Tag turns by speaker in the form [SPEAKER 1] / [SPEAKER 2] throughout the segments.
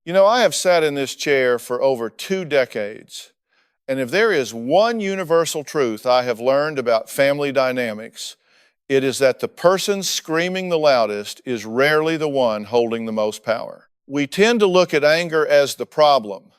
[SPEAKER 1] You know, I have sat in this chair for over 2 decades, and if there is one universal truth I have learned about family dynamics, it is that the person screaming the loudest is rarely the one holding the most power. We tend to look at anger as the problem,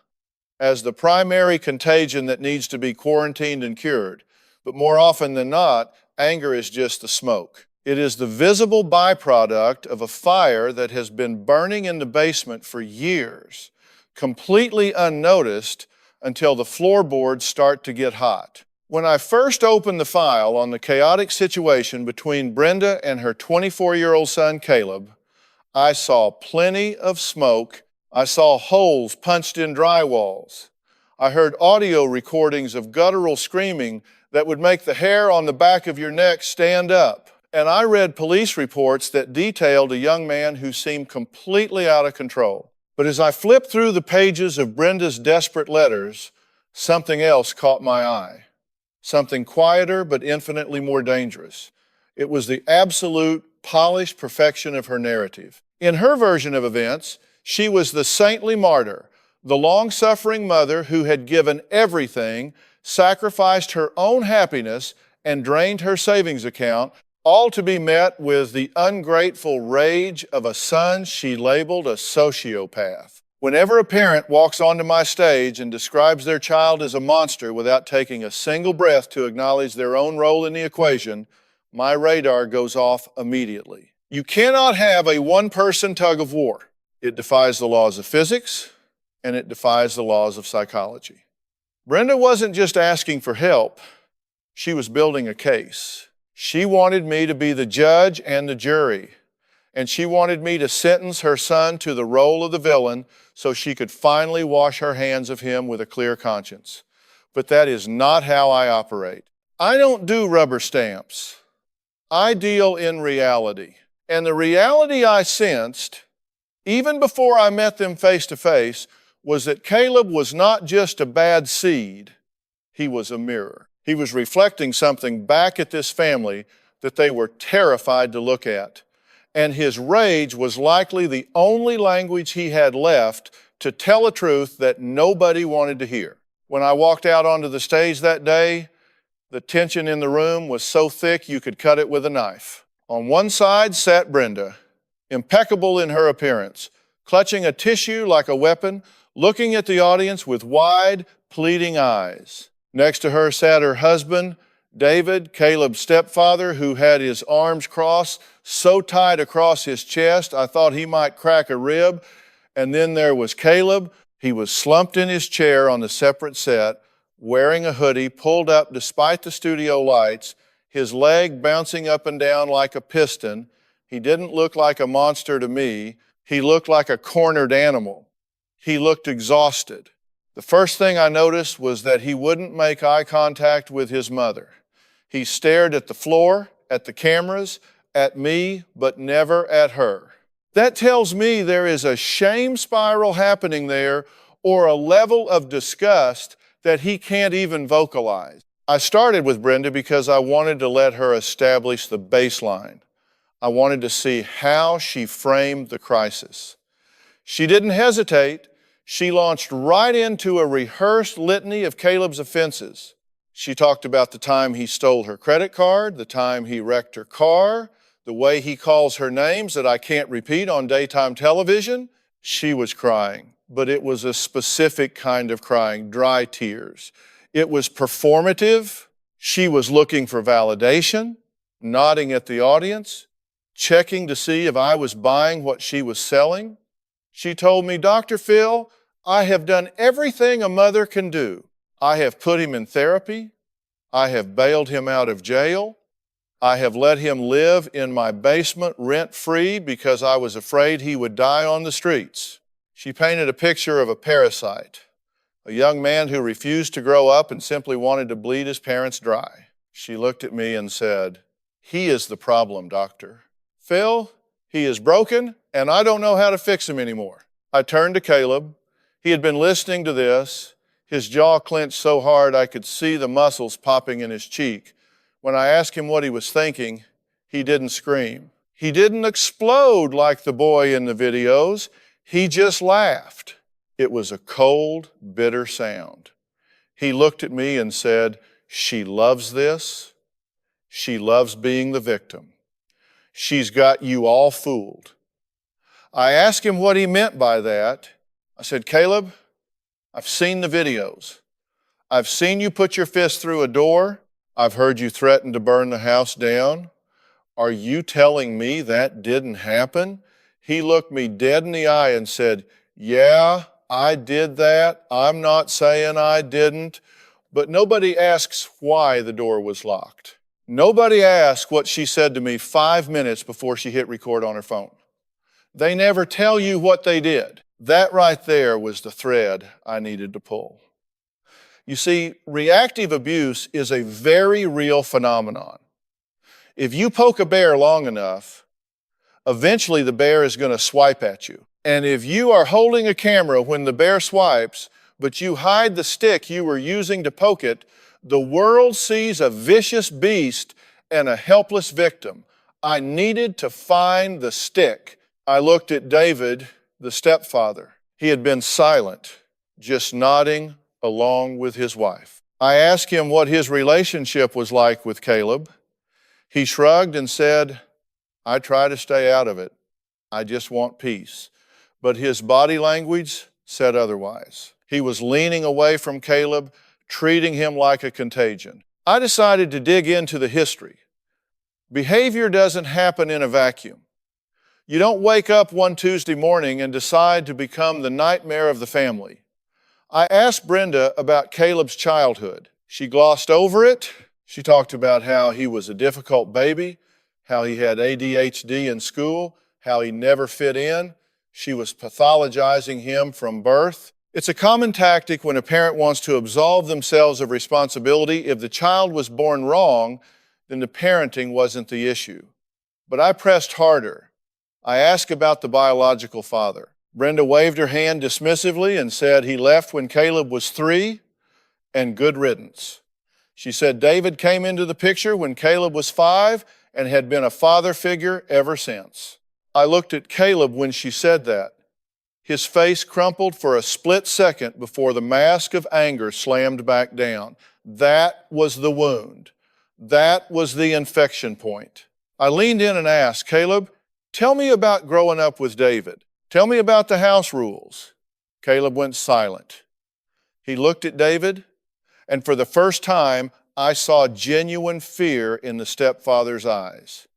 [SPEAKER 1] as the primary contagion that needs to be quarantined and cured, but more often than not, anger is just the smoke. It is the visible byproduct of a fire that has been burning in the basement for years, completely unnoticed until the floorboards start to get hot. When I first opened the file on the chaotic situation between Brenda and her 24-year-old son Caleb, I saw plenty of smoke. I saw holes punched in drywalls. I heard audio recordings of guttural screaming that would make the hair on the back of your neck stand up. And I read police reports that detailed a young man who seemed completely out of control. But as I flipped through the pages of Brenda's desperate letters, something else caught my eye. Something quieter but infinitely more dangerous. It was the absolute polished perfection of her narrative. In her version of events, she was the saintly martyr, the long-suffering mother who had given everything, sacrificed her own happiness, and drained her savings account, all to be met with the ungrateful rage of a son she labeled a sociopath. Whenever a parent walks onto my stage and describes their child as a monster without taking a single breath to acknowledge their own role in the equation, my radar goes off immediately. You cannot have a one-person tug of war. It defies the laws of physics, and it defies the laws of psychology. Brenda wasn't just asking for help. She was building a case. She wanted me to be the judge and the jury, and she wanted me to sentence her son to the role of the villain so she could finally wash her hands of him with a clear conscience. But that is not how I operate. I don't do rubber stamps. I deal in reality. And the reality I sensed, even before I met them face to face, was that Caleb was not just a bad seed, he was a mirror. He was reflecting something back at this family that they were terrified to look at. And his rage was likely the only language he had left to tell a truth that nobody wanted to hear. When I walked out onto the stage that day, the tension in the room was so thick you could cut it with a knife. On one side sat Brenda, impeccable in her appearance, clutching a tissue like a weapon, looking at the audience with wide, pleading eyes. Next to her sat her husband, David, Caleb's stepfather, who had his arms crossed so tight across his chest I thought he might crack a rib. And then there was Caleb. He was slumped in his chair on the separate set, wearing a hoodie pulled up despite the studio lights, his leg bouncing up and down like a piston. He didn't look like a monster to me. He looked like a cornered animal. He looked exhausted. The first thing I noticed was that he wouldn't make eye contact with his mother. He stared at the floor, at the cameras, at me, but never at her. That tells me there is a shame spiral happening there, or a level of disgust that he can't even vocalize. I started with Brenda because I wanted to let her establish the baseline. I wanted to see how she framed the crisis. She didn't hesitate. She launched right into a rehearsed litany of Caleb's offenses. She talked about the time he stole her credit card, the time he wrecked her car, the way he calls her names that I can't repeat on daytime television. She was crying, but it was a specific kind of crying, dry tears. It was performative. She was looking for validation, nodding at the audience, checking to see if I was buying what she was selling. She told me, "Dr. Phil, I have done everything a mother can do. I have put him in therapy. I have bailed him out of jail. I have let him live in my basement rent-free because I was afraid he would die on the streets." She painted a picture of a parasite, a young man who refused to grow up and simply wanted to bleed his parents dry. She looked at me and said, "He is the problem, doctor. Phil, he is broken, and I don't know how to fix him anymore." I turned to Caleb. He had been listening to this. His jaw clenched so hard I could see the muscles popping in his cheek. When I asked him what he was thinking, he didn't scream. He didn't explode like the boy in the videos. He just laughed. It was a cold, bitter sound. He looked at me and said, "She loves this. She loves being the victim. She's got you all fooled." I asked him what he meant by that. I said, "Caleb, I've seen the videos. I've seen you put your fist through a door. I've heard you threaten to burn the house down. Are you telling me that didn't happen?" He looked me dead in the eye and said, "Yeah, I did that. I'm not saying I didn't." But nobody asks why the door was locked. Nobody asked what she said to me 5 minutes before she hit record on her phone. They never tell you what they did. That right there was the thread I needed to pull. You see, reactive abuse is a very real phenomenon. If you poke a bear long enough, eventually the bear is going to swipe at you. And if you are holding a camera when the bear swipes, but you hide the stick you were using to poke it, the world sees a vicious beast and a helpless victim. I needed to find the stick. I looked at David, the stepfather. He had been silent, just nodding along with his wife. I asked him what his relationship was like with Caleb. He shrugged and said, "I try to stay out of it. I just want peace." But his body language said otherwise. He was leaning away from Caleb, treating him like a contagion. I decided to dig into the history. Behavior doesn't happen in a vacuum. You don't wake up one Tuesday morning and decide to become the nightmare of the family. I asked Brenda about Caleb's childhood. She glossed over it. She talked about how he was a difficult baby, how he had ADHD in school, how he never fit in. She was pathologizing him from birth. It's a common tactic when a parent wants to absolve themselves of responsibility. If the child was born wrong, then the parenting wasn't the issue. But I pressed harder. I asked about the biological father. Brenda waved her hand dismissively and said he left when Caleb was 3, and good riddance. She said David came into the picture when Caleb was 5 and had been a father figure ever since. I looked at Caleb when she said that. His face crumpled for a split second before the mask of anger slammed back down. That was the wound. That was the infection point. I leaned in and asked, "Caleb, tell me about growing up with David. Tell me about the house rules." Caleb went silent. He looked at David, and for the first time, I saw genuine fear in the stepfather's eyes.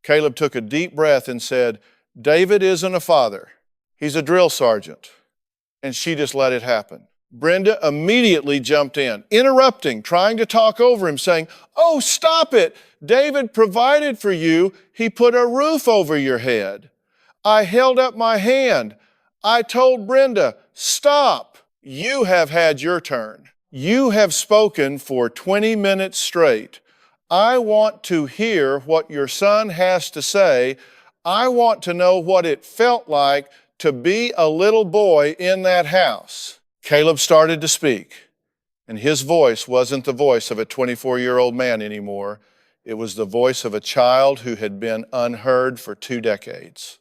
[SPEAKER 1] Caleb took a deep breath and said, "David isn't a father. He's a drill sergeant." And she just let it happen. Brenda immediately jumped in, interrupting, trying to talk over him, saying, "Oh, stop it. David provided for you. He put a roof over your head." I held up my hand. I told Brenda, "Stop. You have had your turn. You have spoken for 20 minutes straight. I want to hear what your son has to say. I want to know what it felt like to be a little boy in that house." Caleb started to speak, and his voice wasn't the voice of a 24-year-old man anymore. It was the voice of a child who had been unheard for 2 decades.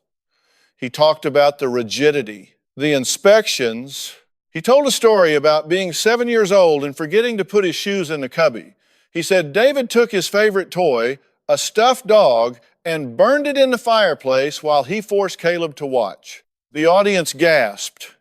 [SPEAKER 1] He talked about the rigidity, the inspections. He told a story about being 7 years old and forgetting to put his shoes in the cubby. He said David took his favorite toy, a stuffed dog, and burned it in the fireplace while he forced Caleb to watch. The audience gasped.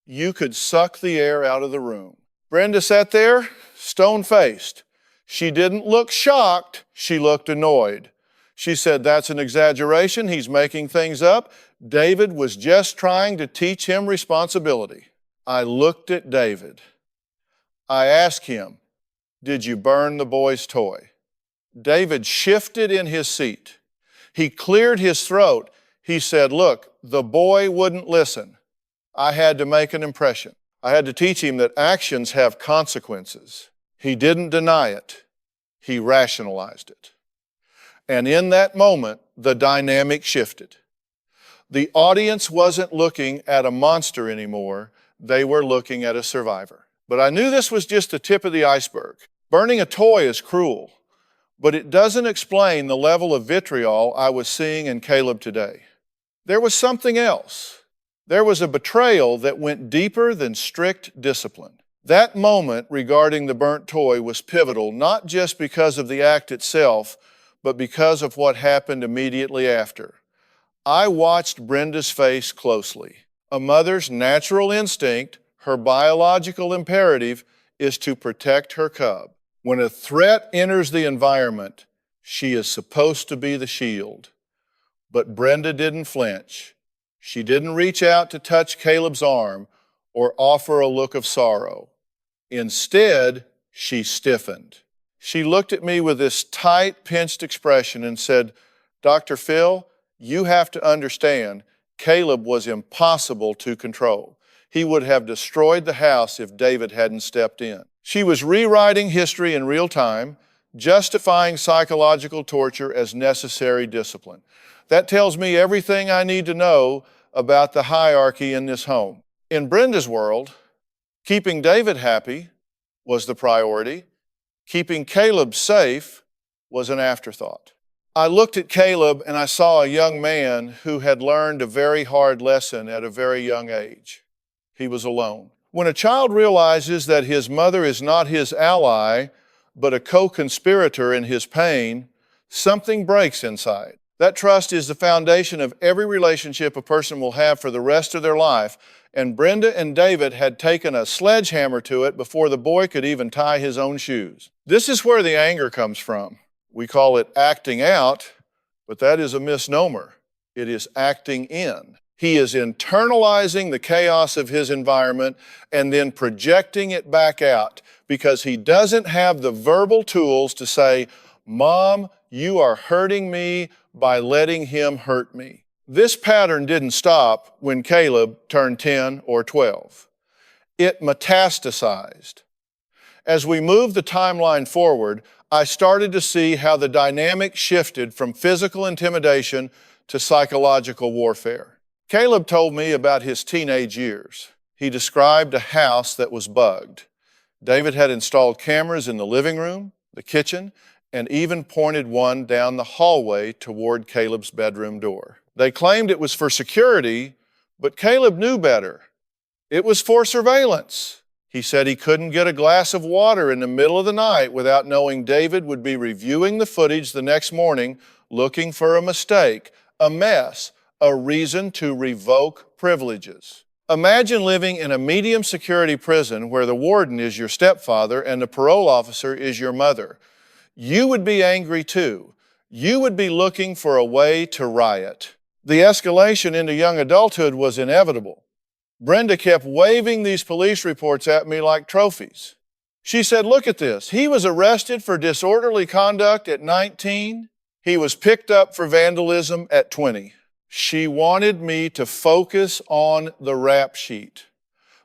[SPEAKER 1] You could suck the air out of the room. Brenda sat there, stone-faced. She didn't look shocked, she looked annoyed. She said, "That's an exaggeration. He's making things up. David was just trying to teach him responsibility." I looked at David. I asked him, "Did you burn the boy's toy?" David shifted in his seat. He cleared his throat. He said, "Look, the boy wouldn't listen. I had to make an impression. I had to teach him that actions have consequences." He didn't deny it. He rationalized it. And in that moment, the dynamic shifted. The audience wasn't looking at a monster anymore. They were looking at a survivor. But I knew this was just the tip of the iceberg. Burning a toy is cruel, but it doesn't explain the level of vitriol I was seeing in Caleb today. There was something else. There was a betrayal that went deeper than strict discipline. That moment regarding the burnt toy was pivotal, not just because of the act itself, but because of what happened immediately after. I watched Brenda's face closely. A mother's natural instinct, her biological imperative, is to protect her cub. When a threat enters the environment, she is supposed to be the shield. But Brenda didn't flinch. She didn't reach out to touch Caleb's arm or offer a look of sorrow. Instead, she stiffened. She looked at me with this tight, pinched expression and said, "Dr. Phil, you have to understand, Caleb was impossible to control. He would have destroyed the house if David hadn't stepped in." She was rewriting history in real time, justifying psychological torture as necessary discipline. That tells me everything I need to know about the hierarchy in this home. In Brenda's world, keeping David happy was the priority. Keeping Caleb safe was an afterthought. I looked at Caleb and I saw a young man who had learned a very hard lesson at a very young age. He was alone. When a child realizes that his mother is not his ally, but a co-conspirator in his pain, something breaks inside. That trust is the foundation of every relationship a person will have for the rest of their life, and Brenda and David had taken a sledgehammer to it before the boy could even tie his own shoes. This is where the anger comes from. We call it acting out, but that is a misnomer. It is acting in. He is internalizing the chaos of his environment and then projecting it back out because he doesn't have the verbal tools to say, "Mom, you are hurting me by letting him hurt me." This pattern didn't stop when Caleb turned 10 or 12. It metastasized. As we moved the timeline forward, I started to see how the dynamic shifted from physical intimidation to psychological warfare. Caleb told me about his teenage years. He described a house that was bugged. David had installed cameras in the living room, the kitchen, and even pointed one down the hallway toward Caleb's bedroom door. They claimed it was for security, but Caleb knew better. It was for surveillance. He said he couldn't get a glass of water in the middle of the night without knowing David would be reviewing the footage the next morning, looking for a mistake, a mess, a reason to revoke privileges. Imagine living in a medium security prison where the warden is your stepfather and the parole officer is your mother. You would be angry too. You would be looking for a way to riot. The escalation into young adulthood was inevitable. Brenda kept waving these police reports at me like trophies. She said, "Look at this. He was arrested for disorderly conduct at 19. He was picked up for vandalism at 20. She wanted me to focus on the rap sheet,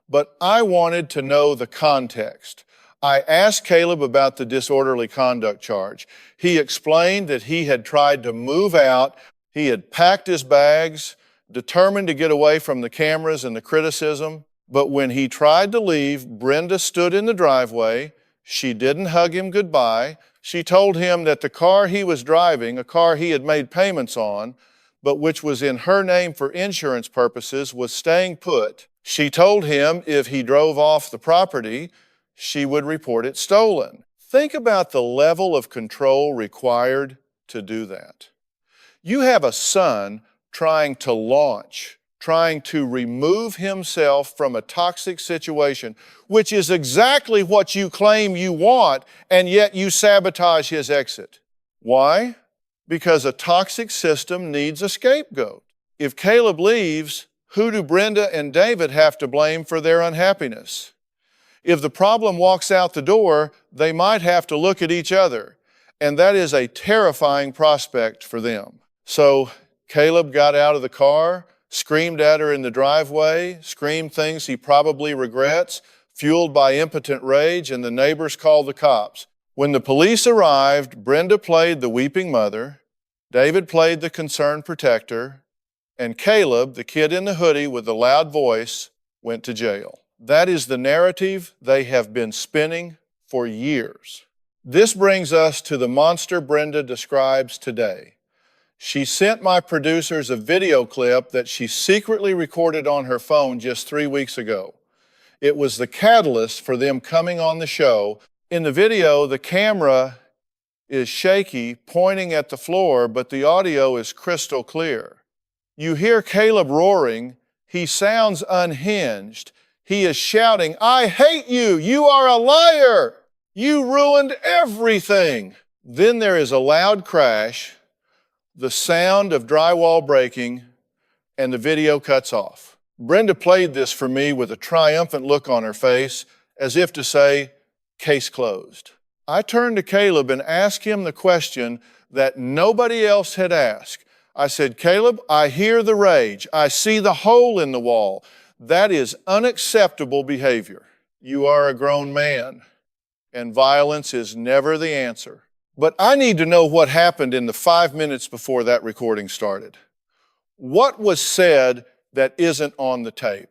[SPEAKER 1] but I wanted to know the context. I asked Caleb about the disorderly conduct charge. He explained that he had tried to move out. He had packed his bags, determined to get away from the cameras and the criticism. But when he tried to leave, Brenda stood in the driveway. She didn't hug him goodbye. She told him that the car he was driving, a car he had made payments on, but which was in her name for insurance purposes, was staying put. She told him if he drove off the property, she would report it stolen. Think about the level of control required to do that. You have a son trying to launch, trying to remove himself from a toxic situation, which is exactly what you claim you want, and yet you sabotage his exit. Why? Because a toxic system needs a scapegoat. If Caleb leaves, who do Brenda and David have to blame for their unhappiness? If the problem walks out the door, they might have to look at each other, and that is a terrifying prospect for them. So Caleb got out of the car, screamed at her in the driveway, screamed things he probably regrets, fueled by impotent rage, and the neighbors called the cops. When the police arrived, Brenda played the weeping mother, David played the concerned protector, and Caleb, the kid in the hoodie with the loud voice, went to jail. That is the narrative they have been spinning for years. This brings us to the monster Brenda describes today. She sent my producers a video clip that she secretly recorded on her phone just 3 weeks ago. It was the catalyst for them coming on the show. In the video, the camera is shaky, pointing at the floor, but the audio is crystal clear. You hear Caleb roaring. He sounds unhinged. He is shouting, "I hate you! You are a liar! You ruined everything!" Then there is a loud crash, the sound of drywall breaking, and the video cuts off. Brenda played this for me with a triumphant look on her face, as if to say, "Case closed." I turned to Caleb and asked him the question that nobody else had asked. I said, "Caleb, I hear the rage. I see the hole in the wall. That is unacceptable behavior. You are a grown man, and violence is never the answer." But I need to know what happened in the 5 minutes before that recording started. What was said that isn't on the tape?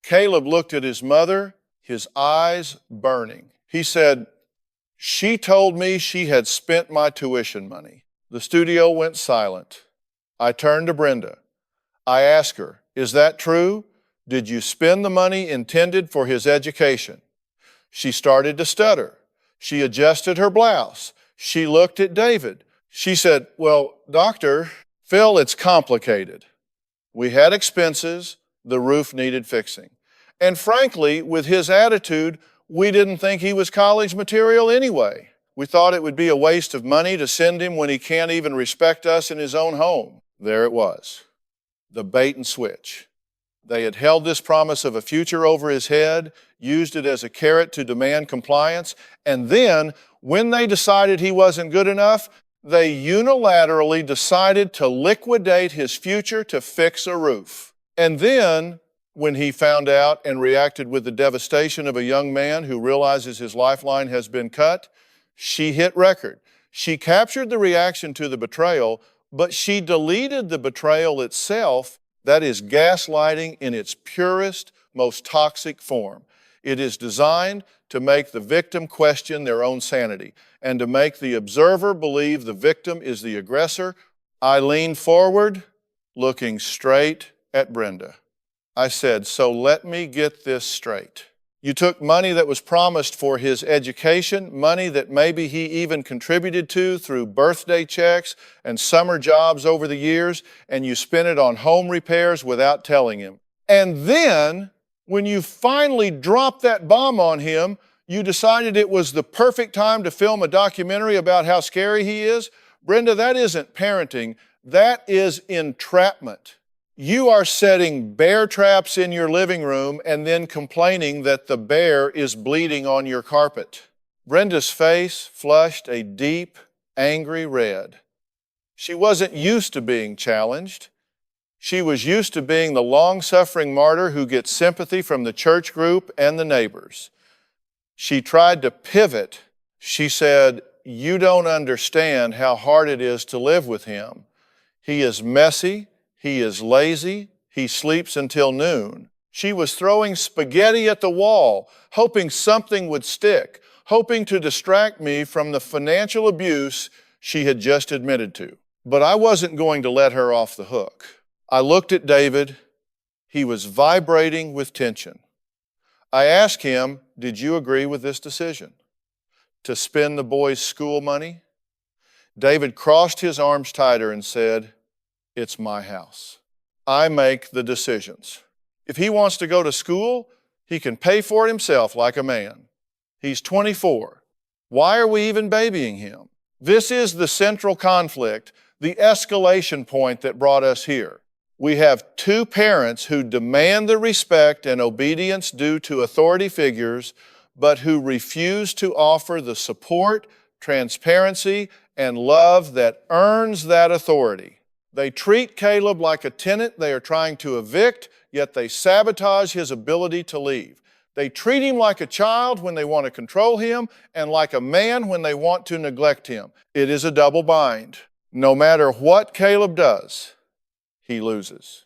[SPEAKER 1] Caleb looked at his mother, his eyes burning. He said, "She told me she had spent my tuition money." The studio went silent. I turned to Brenda. I asked her, "Is that true? Did you spend the money intended for his education?" She started to stutter. She adjusted her blouse. She looked at David. She said, "Well, Doctor, Phil, it's complicated. We had expenses. The roof needed fixing. And frankly, with his attitude, we didn't think he was college material anyway. We thought it would be a waste of money to send him when he can't even respect us in his own home." There it was, the bait and switch. They had held this promise of a future over his head, used it as a carrot to demand compliance, and then, when they decided he wasn't good enough, they unilaterally decided to liquidate his future to fix a roof. And then, when he found out and reacted with the devastation of a young man who realizes his lifeline has been cut, she hit record. She captured the reaction to the betrayal, but she deleted the betrayal itself. That is gaslighting in its purest, most toxic form. It is designed to make the victim question their own sanity and to make the observer believe the victim is the aggressor. I leaned forward, looking straight at Brenda. I said, "So let me get this straight. You took money that was promised for his education, money that maybe he even contributed to through birthday checks and summer jobs over the years, and you spent it on home repairs without telling him. And then, when you finally dropped that bomb on him, you decided it was the perfect time to film a documentary about how scary he is. Brenda, that isn't parenting. That is entrapment. You are setting bear traps in your living room and then complaining that the bear is bleeding on your carpet." Brenda's face flushed a deep, angry red. She wasn't used to being challenged. She was used to being the long-suffering martyr who gets sympathy from the church group and the neighbors. She tried to pivot. She said, "You don't understand how hard it is to live with him. He is messy. He is lazy. He sleeps until noon." She was throwing spaghetti at the wall, hoping something would stick, hoping to distract me from the financial abuse she had just admitted to. But I wasn't going to let her off the hook. I looked at David. He was vibrating with tension. I asked him, "Did you agree with this decision? To spend the boy's school money?" David crossed his arms tighter and said, "It's my house. I make the decisions. If he wants to go to school, he can pay for it himself like a man. He's 24. Why are we even babying him?" This is the central conflict, the escalation point that brought us here. We have two parents who demand the respect and obedience due to authority figures, but who refuse to offer the support, transparency, and love that earns that authority. They treat Caleb like a tenant they are trying to evict, yet they sabotage his ability to leave. They treat him like a child when they want to control him and like a man when they want to neglect him. It is a double bind. No matter what Caleb does, he loses.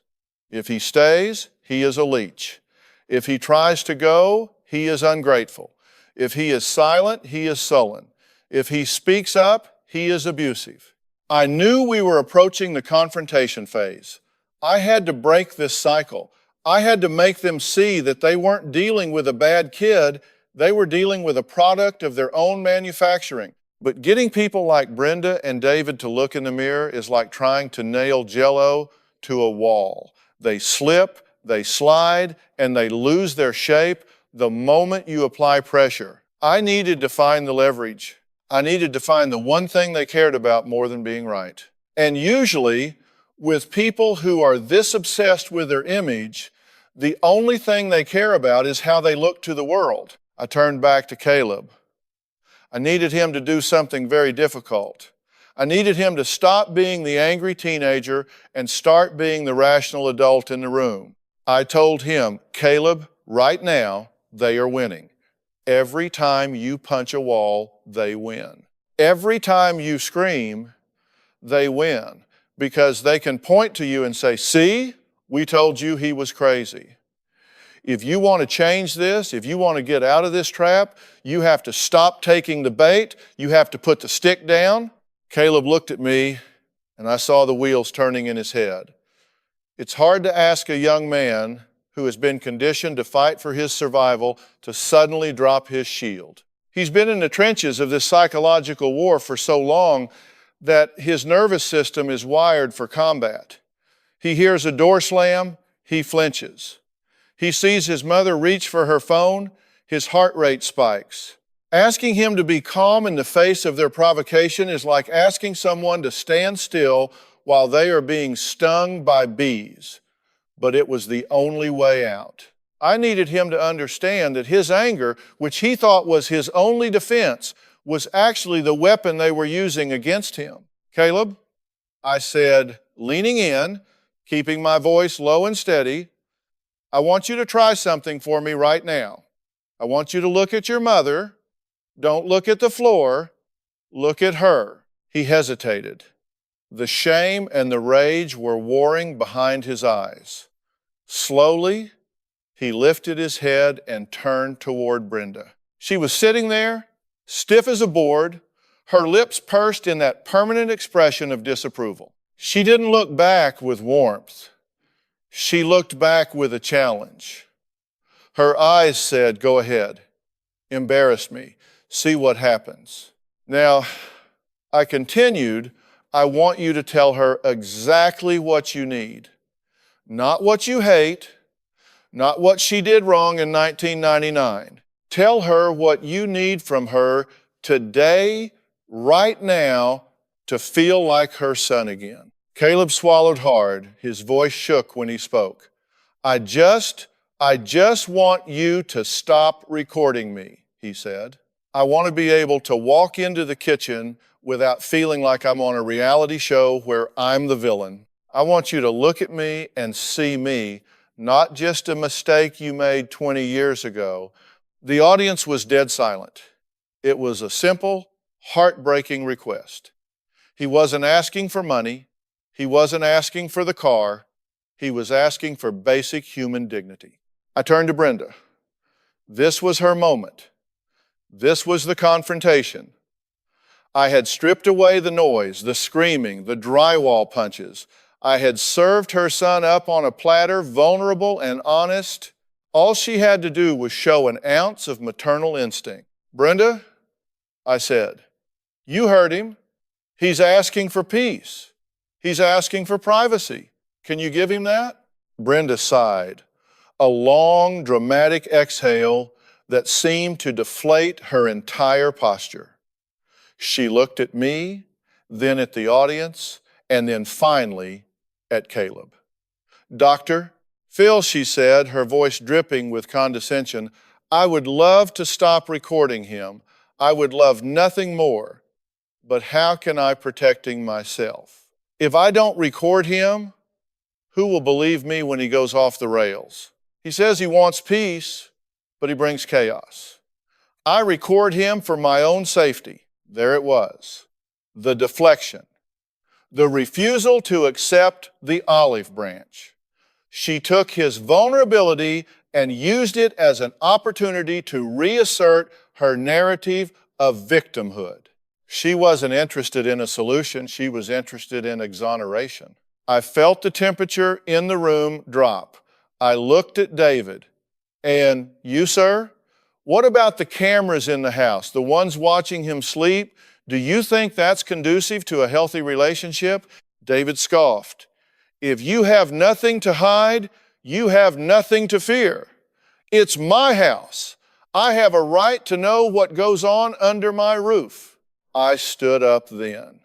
[SPEAKER 1] If he stays, he is a leech. If he tries to go, he is ungrateful. If he is silent, he is sullen. If he speaks up, he is abusive. I knew we were approaching the confrontation phase. I had to break this cycle. I had to make them see that they weren't dealing with a bad kid, they were dealing with a product of their own manufacturing. But getting people like Brenda and David to look in the mirror is like trying to nail Jell-O to a wall. They slip, they slide, and they lose their shape the moment you apply pressure. I needed to find the leverage. I needed to find the one thing they cared about more than being right. And usually, with people who are this obsessed with their image, the only thing they care about is how they look to the world. I turned back to Caleb. I needed him to do something very difficult. I needed him to stop being the angry teenager and start being the rational adult in the room. I told him, Caleb, right now, they are winning. Every time you punch a wall, they win. Every time you scream, they win. Because they can point to you and say, see, we told you he was crazy. If you want to change this, if you want to get out of this trap, you have to stop taking the bait. You have to put the stick down. Caleb looked at me, and I saw the wheels turning in his head. It's hard to ask a young man who has been conditioned to fight for his survival to suddenly drop his shield. He's been in the trenches of this psychological war for so long that his nervous system is wired for combat. He hears a door slam, he flinches. He sees his mother reach for her phone, his heart rate spikes. Asking him to be calm in the face of their provocation is like asking someone to stand still while they are being stung by bees. But it was the only way out. I needed him to understand that his anger, which he thought was his only defense, was actually the weapon they were using against him. Caleb, I said, leaning in, keeping my voice low and steady, I want you to try something for me right now. I want you to look at your mother. Don't look at the floor. Look at her. He hesitated. The shame and the rage were warring behind his eyes. Slowly, he lifted his head and turned toward Brenda. She was sitting there, stiff as a board, her lips pursed in that permanent expression of disapproval. She didn't look back with warmth. She looked back with a challenge. Her eyes said, go ahead, embarrass me, see what happens. Now, I continued, I want you to tell her exactly what you need. Not what you hate, not what she did wrong in 1999. Tell her what you need from her today, right now, to feel like her son again. Caleb swallowed hard. His voice shook when he spoke. I just want you to stop recording me, he said. I want to be able to walk into the kitchen without feeling like I'm on a reality show where I'm the villain. I want you to look at me and see me, not just a mistake you made 20 years ago. The audience was dead silent. It was a simple, heartbreaking request. He wasn't asking for money. He wasn't asking for the car. He was asking for basic human dignity. I turned to Brenda. This was her moment. This was the confrontation. I had stripped away the noise, the screaming, the drywall punches. I had served her son up on a platter, vulnerable and honest. All she had to do was show an ounce of maternal instinct. Brenda, I said, you heard him. He's asking for peace. He's asking for privacy. Can you give him that? Brenda sighed, a long, dramatic exhale that seemed to deflate her entire posture. She looked at me, then at the audience, and then finally at Caleb. Doctor, Phil, she said, her voice dripping with condescension, I would love to stop recording him. I would love nothing more. But how can I protecting myself? If I don't record him, who will believe me when he goes off the rails? He says he wants peace, but he brings chaos. I record him for my own safety. There it was. The deflection. The refusal to accept the olive branch. She took his vulnerability and used it as an opportunity to reassert her narrative of victimhood. She wasn't interested in a solution. She was interested in exoneration. I felt the temperature in the room drop. I looked at David. And you, sir? What about the cameras in the house, the ones watching him sleep? Do you think that's conducive to a healthy relationship? David scoffed. If you have nothing to hide, you have nothing to fear. It's my house. I have a right to know what goes on under my roof. I stood up then.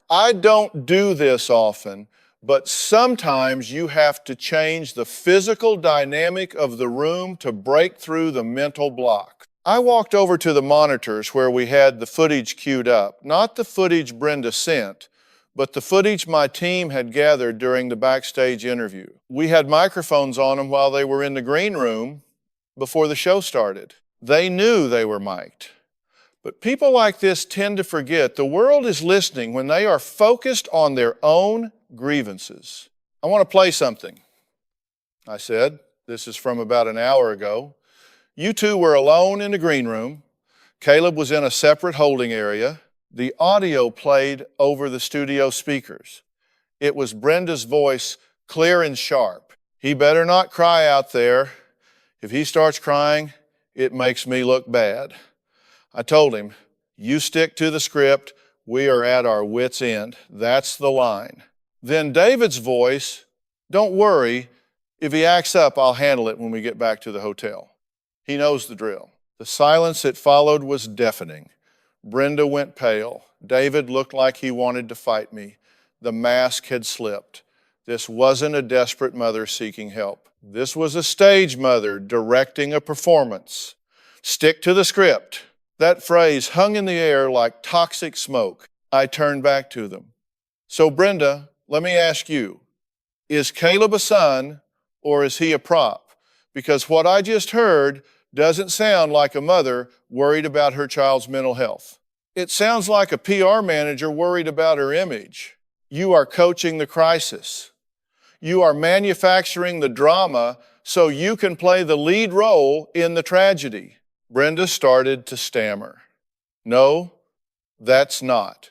[SPEAKER 1] I don't do this often, but sometimes you have to change the physical dynamic of the room to break through the mental block. I walked over to the monitors where we had the footage queued up, not the footage Brenda sent, but the footage my team had gathered during the backstage interview. We had microphones on them while they were in the green room before the show started. They knew they were mic'd. But people like this tend to forget the world is listening when they are focused on their own grievances. I want to play something. I said, this is from about an hour ago. You two were alone in the green room. Caleb was in a separate holding area. The audio played over the studio speakers. It was Brenda's voice, clear and sharp. He better not cry out there. If he starts crying, it makes me look bad. I told him, you stick to the script. We are at our wits' end. That's the line. Then David's voice, don't worry. If he acts up, I'll handle it when we get back to the hotel. He knows the drill. The silence that followed was deafening. Brenda went pale. David looked like he wanted to fight me. The mask had slipped. This wasn't a desperate mother seeking help. This was a stage mother directing a performance. Stick to the script. That phrase hung in the air like toxic smoke. I turned back to them. So Brenda, let me ask you, is Caleb a son or is he a prop? Because what I just heard doesn't sound like a mother worried about her child's mental health. It sounds like a PR manager worried about her image. You are coaching the crisis. You are manufacturing the drama so you can play the lead role in the tragedy. Brenda started to stammer. No, that's not.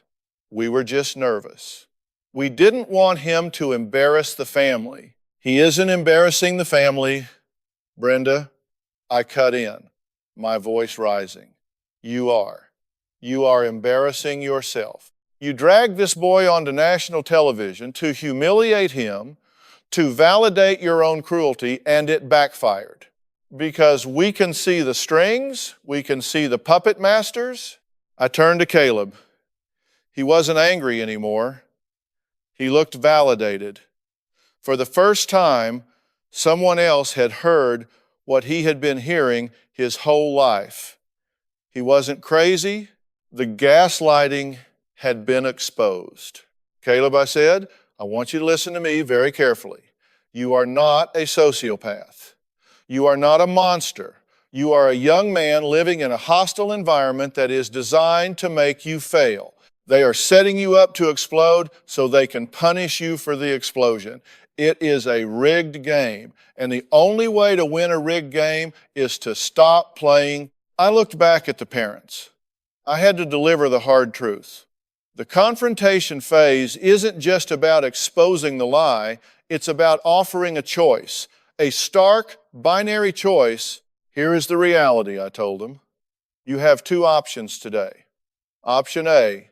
[SPEAKER 1] We were just nervous. We didn't want him to embarrass the family. He isn't embarrassing the family. Brenda, I cut in, my voice rising. You are. You are embarrassing yourself. You dragged this boy onto national television to humiliate him, to validate your own cruelty, and it backfired. Because we can see the strings, we can see the puppet masters. I turned to Caleb. He wasn't angry anymore. He looked validated. For the first time, someone else had heard what he had been hearing his whole life. He wasn't crazy. The gaslighting had been exposed. Caleb, I said, I want you to listen to me very carefully. You are not a sociopath. You are not a monster. You are a young man living in a hostile environment that is designed to make you fail. They are setting you up to explode so they can punish you for the explosion. It is a rigged game, and the only way to win a rigged game is to stop playing. I looked back at the parents. I had to deliver the hard truth. The confrontation phase isn't just about exposing the lie, it's about offering a choice, a stark, binary choice. Here is the reality, I told them. You have two options today. Option A,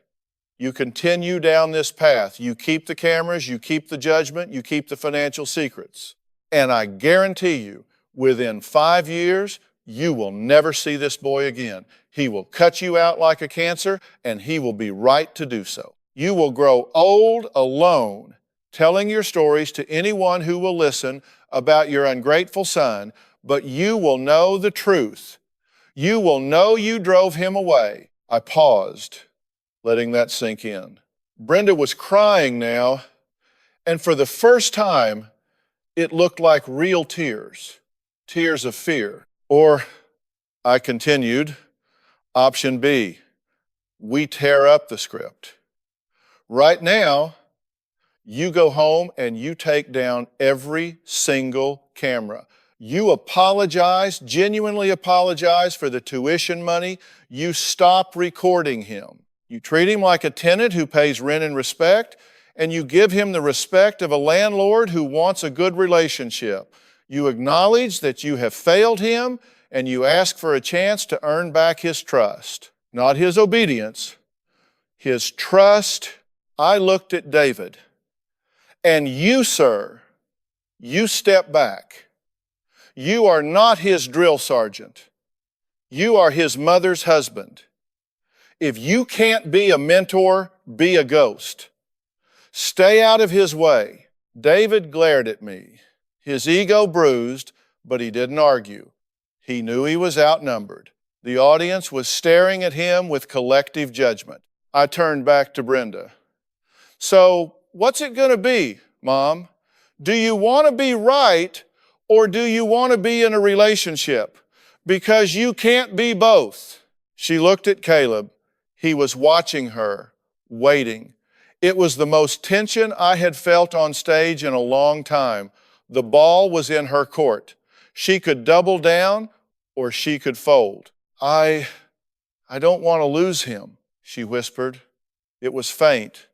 [SPEAKER 1] you continue down this path. You keep the cameras, you keep the judgment, you keep the financial secrets. And I guarantee you, within 5 years, you will never see this boy again. He will cut you out like a cancer, and he will be right to do so. You will grow old alone, telling your stories to anyone who will listen about your ungrateful son, but you will know the truth. You will know you drove him away. I paused, letting that sink in. Brenda was crying now, and for the first time, it looked like real tears, tears of fear. Or, I continued, option B, we tear up the script. Right now, you go home and you take down every single camera. You apologize, genuinely apologize for the tuition money. You stop recording him. You treat him like a tenant who pays rent and respect, and you give him the respect of a landlord who wants a good relationship. You acknowledge that you have failed him, and you ask for a chance to earn back his trust. Not his obedience, his trust. I looked at David, and you, sir, you step back. You are not his drill sergeant. You are his mother's husband. If you can't be a mentor, be a ghost. Stay out of his way. David glared at me, his ego bruised, but he didn't argue. He knew he was outnumbered. The audience was staring at him with collective judgment. I turned back to Brenda. So, what's it going to be, Mom? Do you want to be right, or do you want to be in a relationship? Because you can't be both. She looked at Caleb. He was watching her, waiting. It was the most tension I had felt on stage in a long time. The ball was in her court. She could double down or she could fold. I don't want to lose him, she whispered. It was faint,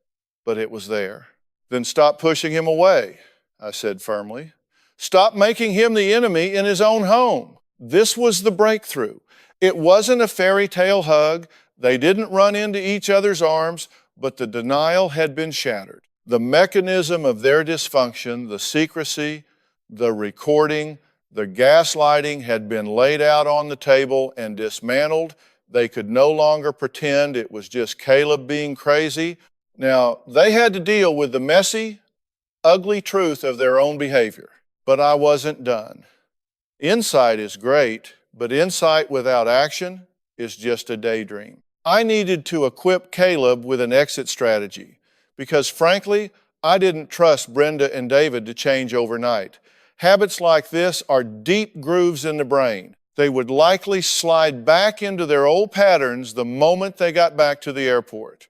[SPEAKER 1] but it was there. Then stop pushing him away, I said firmly. Stop making him the enemy in his own home. This was the breakthrough. It wasn't a fairy tale hug. They didn't run into each other's arms, but the denial had been shattered. The mechanism of their dysfunction, the secrecy, the recording, the gaslighting had been laid out on the table and dismantled. They could no longer pretend it was just Caleb being crazy. Now, they had to deal with the messy, ugly truth of their own behavior. But I wasn't done. Insight is great, but insight without action is just a daydream. I needed to equip Caleb with an exit strategy because, frankly, I didn't trust Brenda and David to change overnight. Habits like this are deep grooves in the brain. They would likely slide back into their old patterns the moment they got back to the airport.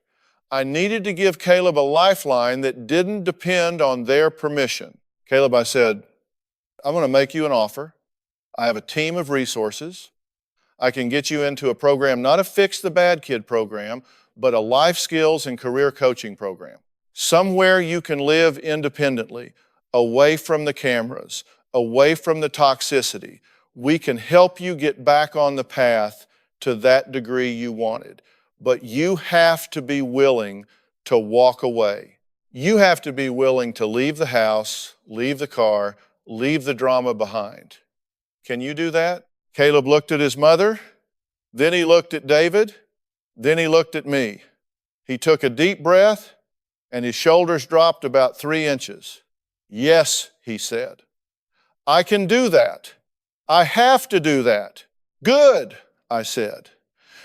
[SPEAKER 1] I needed to give Caleb a lifeline that didn't depend on their permission. Caleb, I said, I'm going to make you an offer. I have a team of resources. I can get you into a program, not a Fix the Bad Kid program, but a life skills and career coaching program. Somewhere you can live independently, away from the cameras, away from the toxicity. We can help you get back on the path to that degree you wanted. But you have to be willing to walk away. You have to be willing to leave the house, leave the car, leave the drama behind. Can you do that? Caleb looked at his mother, then he looked at David, then he looked at me. He took a deep breath and his shoulders dropped about 3 inches. Yes, he said. I can do that. I have to do that. Good, I said.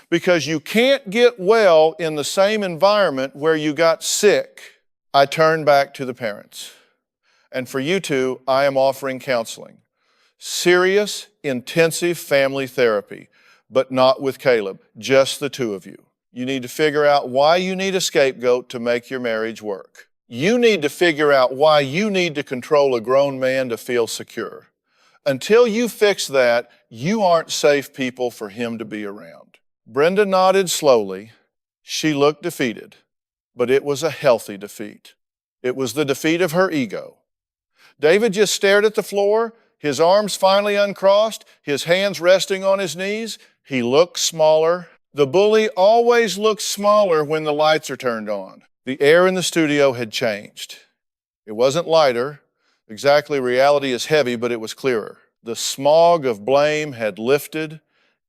[SPEAKER 1] Because you can't get well in the same environment where you got sick. I turned back to the parents. And for you two, I am offering counseling. Serious, intensive family therapy, but not with Caleb, just the two of you. You need to figure out why you need a scapegoat to make your marriage work. You need to figure out why you need to control a grown man to feel secure. Until you fix that, you aren't safe people for him to be around. Brenda nodded slowly. She looked defeated, but it was a healthy defeat. It was the defeat of her ego. David just stared at the floor, his arms finally uncrossed, his hands resting on his knees. He looked smaller. The bully always looks smaller when the lights are turned on. The air in the studio had changed. It wasn't lighter. Exactly, reality is heavy, but it was clearer. The smog of blame had lifted,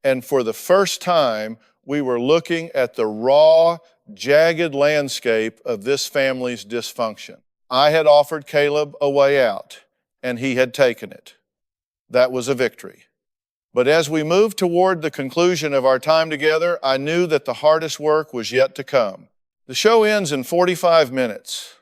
[SPEAKER 1] and for the first time, we were looking at the raw, jagged landscape of this family's dysfunction. I had offered Caleb a way out, and he had taken it. That was a victory. But as we moved toward the conclusion of our time together, I knew that the hardest work was yet to come. The show ends in 45 minutes.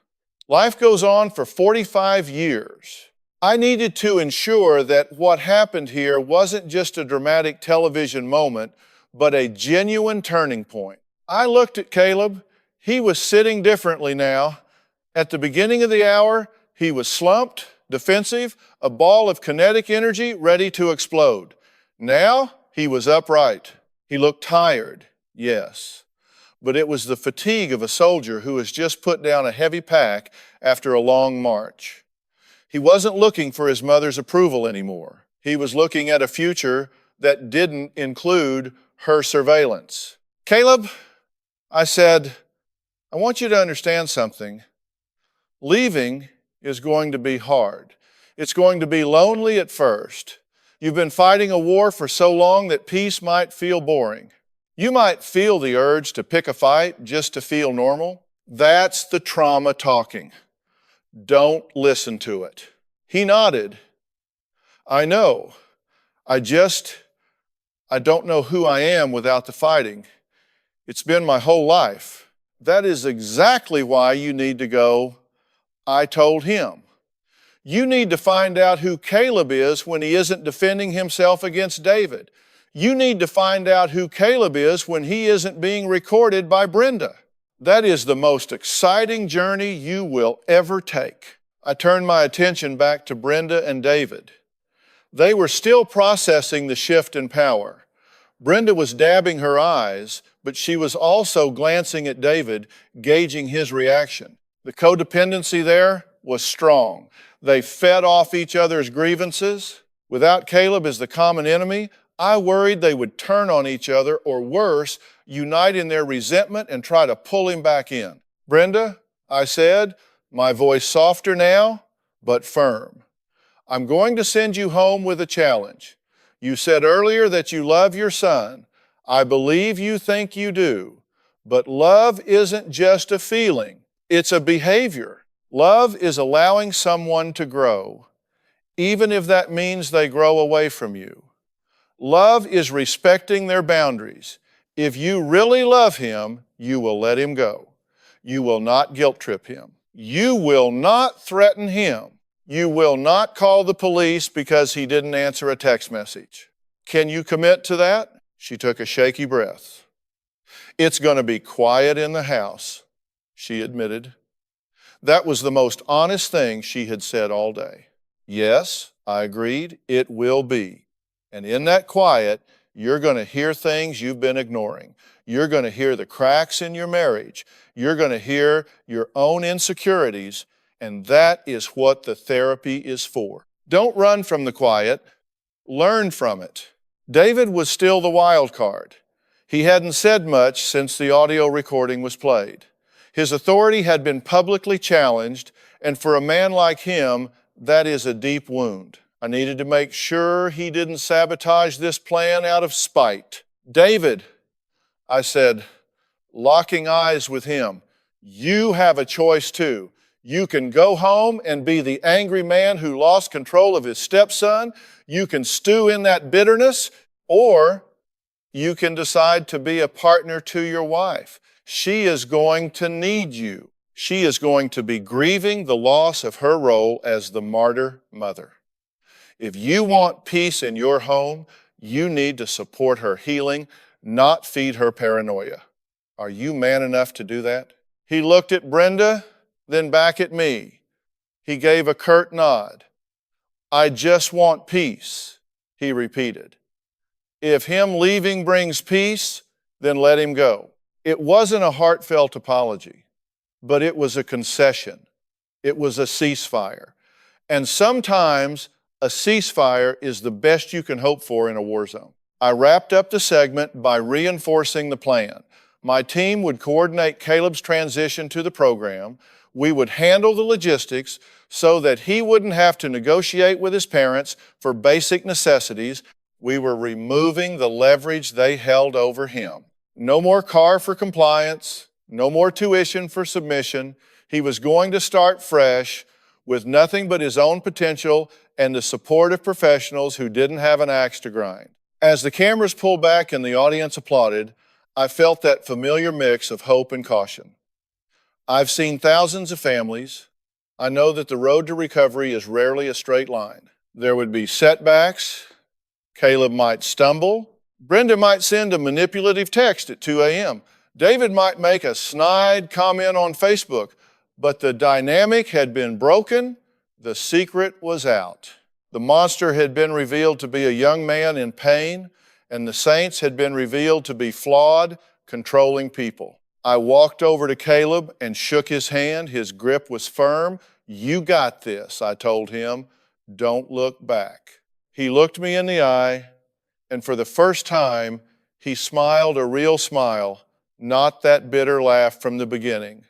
[SPEAKER 1] Life goes on for 45 years. I needed to ensure that what happened here wasn't just a dramatic television moment, but a genuine turning point. I looked at Caleb. He was sitting differently now. At the beginning of the hour, he was slumped, defensive, a ball of kinetic energy ready to explode. Now, he was upright. He looked tired, yes. but it was the fatigue of a soldier who has just put down a heavy pack after a long march. He wasn't looking for his mother's approval anymore. He was looking at a future that didn't include her surveillance. Caleb, I said, I want you to understand something. Leaving is going to be hard. It's going to be lonely at first. You've been fighting a war for so long that peace might feel boring. You might feel the urge to pick a fight just to feel normal. That's the trauma talking. Don't listen to it. He nodded. I know. I don't know who I am without the fighting. It's been my whole life. That is exactly why you need to go, I told him. You need to find out who Caleb is when he isn't defending himself against David. You need to find out who Caleb is when he isn't being recorded by Brenda. That is the most exciting journey you will ever take. I turned my attention back to Brenda and David. They were still processing the shift in power. Brenda was dabbing her eyes, but she was also glancing at David, gauging his reaction. The codependency there was strong. They fed off each other's grievances. Without Caleb as the common enemy, I worried they would turn on each other, or worse, unite in their resentment and try to pull him back in. Brenda, I said, my voice softer now, but firm. I'm going to send you home with a challenge. You said earlier that you love your son. I believe you think you do. But love isn't just a feeling, it's a behavior. Love is allowing someone to grow, even if that means they grow away from you. Love is respecting their boundaries. If you really love him, you will let him go. You will not guilt trip him. You will not threaten him. You will not call the police because he didn't answer a text message. Can you commit to that? She took a shaky breath. It's going to be quiet in the house, she admitted. That was the most honest thing she had said all day. Yes, I agreed, it will be. And in that quiet, you're going to hear things you've been ignoring. You're going to hear the cracks in your marriage. You're going to hear your own insecurities, and that is what the therapy is for. Don't run from the quiet. Learn from it. David was still the wild card. He hadn't said much since the audio recording was played. His authority had been publicly challenged, and for a man like him, that is a deep wound. I needed to make sure he didn't sabotage this plan out of spite. David, I said, locking eyes with him, you have a choice too. You can go home and be the angry man who lost control of his stepson. You can stew in that bitterness, or you can decide to be a partner to your wife. She is going to need you. She is going to be grieving the loss of her role as the martyr mother. If you want peace in your home, you need to support her healing, not feed her paranoia. Are you man enough to do that? He looked at Brenda, then back at me. He gave a curt nod. I just want peace, he repeated. If him leaving brings peace, then let him go. It wasn't a heartfelt apology, but it was a concession. It was a ceasefire. And sometimes a ceasefire is the best you can hope for in a war zone. I wrapped up the segment by reinforcing the plan. My team would coordinate Caleb's transition to the program. We would handle the logistics so that he wouldn't have to negotiate with his parents for basic necessities. We were removing the leverage they held over him. No more car for compliance, no more tuition for submission. He was going to start fresh with nothing but his own potential and the support of professionals who didn't have an axe to grind. As the cameras pulled back and the audience applauded, I felt that familiar mix of hope and caution. I've seen thousands of families. I know that the road to recovery is rarely a straight line. There would be setbacks. Caleb might stumble. Brenda might send a manipulative text at 2 a.m. David might make a snide comment on Facebook, but the dynamic had been broken. The secret was out. The monster had been revealed to be a young man in pain, and the saints had been revealed to be flawed, controlling people. I walked over to Caleb and shook his hand. His grip was firm. "You got this," I told him. "Don't look back." He looked me in the eye, and for the first time, he smiled a real smile, not that bitter laugh from the beginning.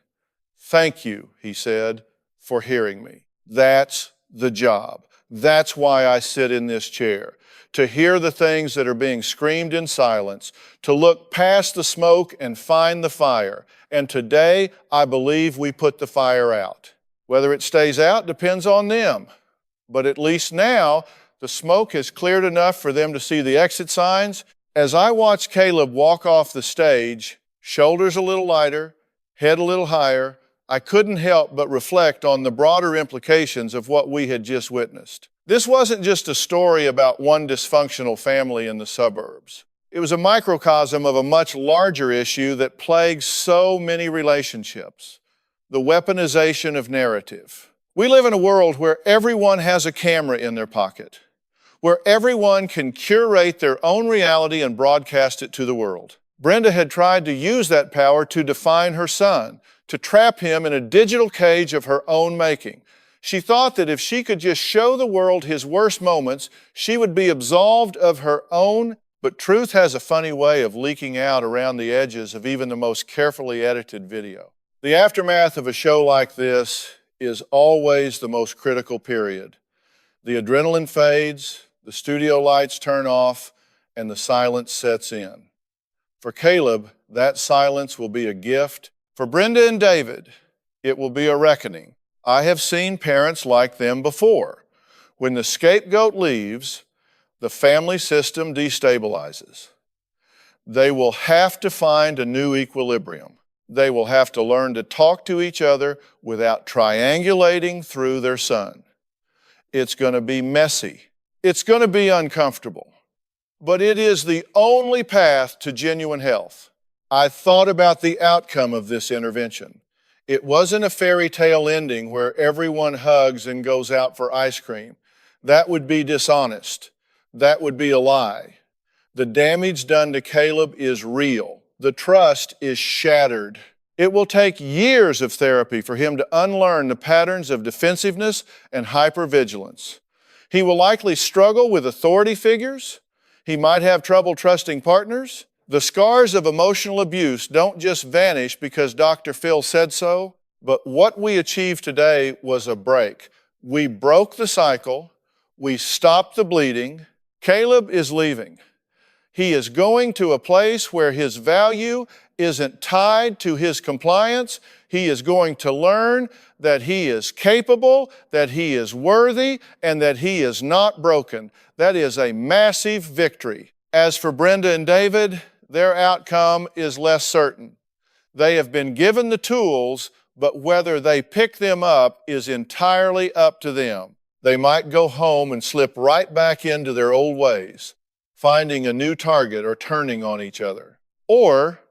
[SPEAKER 1] "Thank you," he said, "for hearing me." That's the job. That's why I sit in this chair, to hear the things that are being screamed in silence, to look past the smoke and find the fire. And today, I believe we put the fire out. Whether it stays out depends on them. But at least now, the smoke has cleared enough for them to see the exit signs. As I watched Caleb walk off the stage, shoulders a little lighter, head a little higher, I couldn't help but reflect on the broader implications of what we had just witnessed. This wasn't just a story about one dysfunctional family in the suburbs. It was a microcosm of a much larger issue that plagues so many relationships: the weaponization of narrative. We live in a world where everyone has a camera in their pocket, where everyone can curate their own reality and broadcast it to the world. Brenda had tried to use that power to define her son, to trap him in a digital cage of her own making. She thought that if she could just show the world his worst moments, she would be absolved of her own. But truth has a funny way of leaking out around the edges of even the most carefully edited video. The aftermath of a show like this is always the most critical period. The adrenaline fades, the studio lights turn off, and the silence sets in. For Caleb, that silence will be a gift. For Brenda and David, it will be a reckoning. I have seen parents like them before. When the scapegoat leaves, the family system destabilizes. They will have to find a new equilibrium. They will have to learn to talk to each other without triangulating through their son. It's going to be messy. It's going to be uncomfortable. But it is the only path to genuine health. I thought about the outcome of this intervention. It wasn't a fairy tale ending where everyone hugs and goes out for ice cream. That would be dishonest. That would be a lie. The damage done to Caleb is real. The trust is shattered. It will take years of therapy for him to unlearn the patterns of defensiveness and hypervigilance. He will likely struggle with authority figures. He might have trouble trusting partners. The scars of emotional abuse don't just vanish because Dr. Phil said so, but what we achieved today was a break. We broke the cycle. We stopped the bleeding. Caleb is leaving. He is going to a place where his value isn't tied to his compliance. He is going to learn that he is capable, that he is worthy, and that he is not broken. That is a massive victory. As for Brenda and David, their outcome is less certain. They have been given the tools, but whether they pick them up is entirely up to them. They might go home and slip right back into their old ways, finding a new target or turning on each other. Or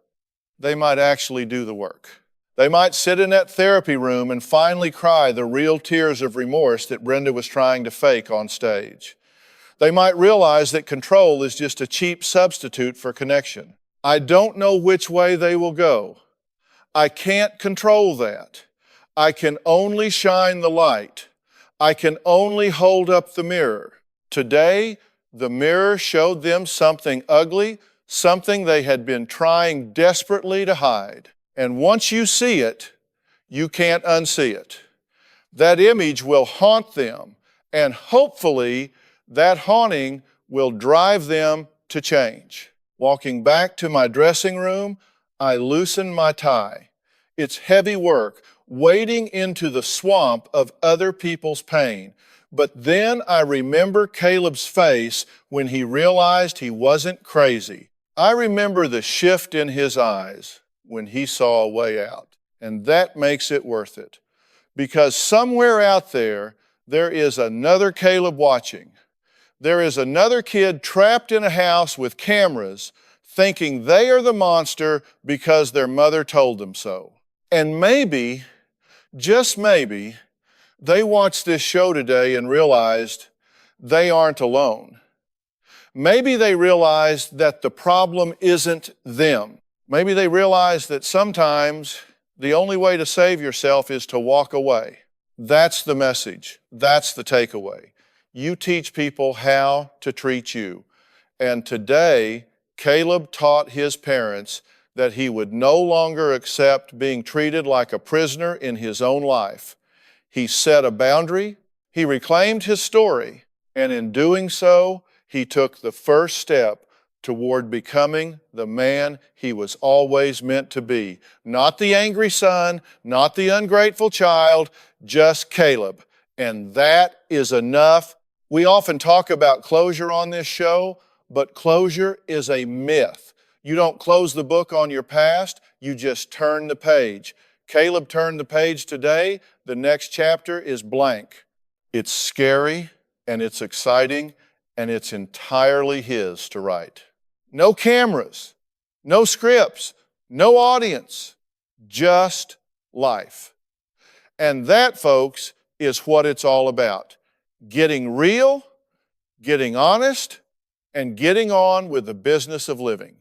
[SPEAKER 1] they might actually do the work. They might sit in that therapy room and finally cry the real tears of remorse that Brenda was trying to fake on stage. They might realize that control is just a cheap substitute for connection. I don't know which way they will go. I can't control that. I can only shine the light. I can only hold up the mirror. Today, the mirror showed them something ugly, something they had been trying desperately to hide. And once you see it, you can't unsee it. That image will haunt them, and hopefully, that haunting will drive them to change. Walking back to my dressing room, I loosen my tie. It's heavy work, wading into the swamp of other people's pain. But then I remember Caleb's face when he realized he wasn't crazy. I remember the shift in his eyes when he saw a way out. And that makes it worth it. Because somewhere out there, there is another Caleb watching. There is another kid trapped in a house with cameras thinking they are the monster because their mother told them so. And maybe, just maybe, they watched this show today and realized they aren't alone. Maybe they realized that the problem isn't them. Maybe they realize that sometimes the only way to save yourself is to walk away. That's the message. That's the takeaway. You teach people how to treat you. And today, Caleb taught his parents that he would no longer accept being treated like a prisoner in his own life. He set a boundary, he reclaimed his story, and in doing so, he took the first step toward becoming the man he was always meant to be. Not the angry son, not the ungrateful child, just Caleb. And that is enough. We often talk about closure on this show, but closure is a myth. You don't close the book on your past, you just turn the page. Caleb turned the page today, the next chapter is blank. It's scary and it's exciting and it's entirely his to write. No cameras, no scripts, no audience, just life. And that, folks, is what it's all about. Getting real, getting honest, and getting on with the business of living.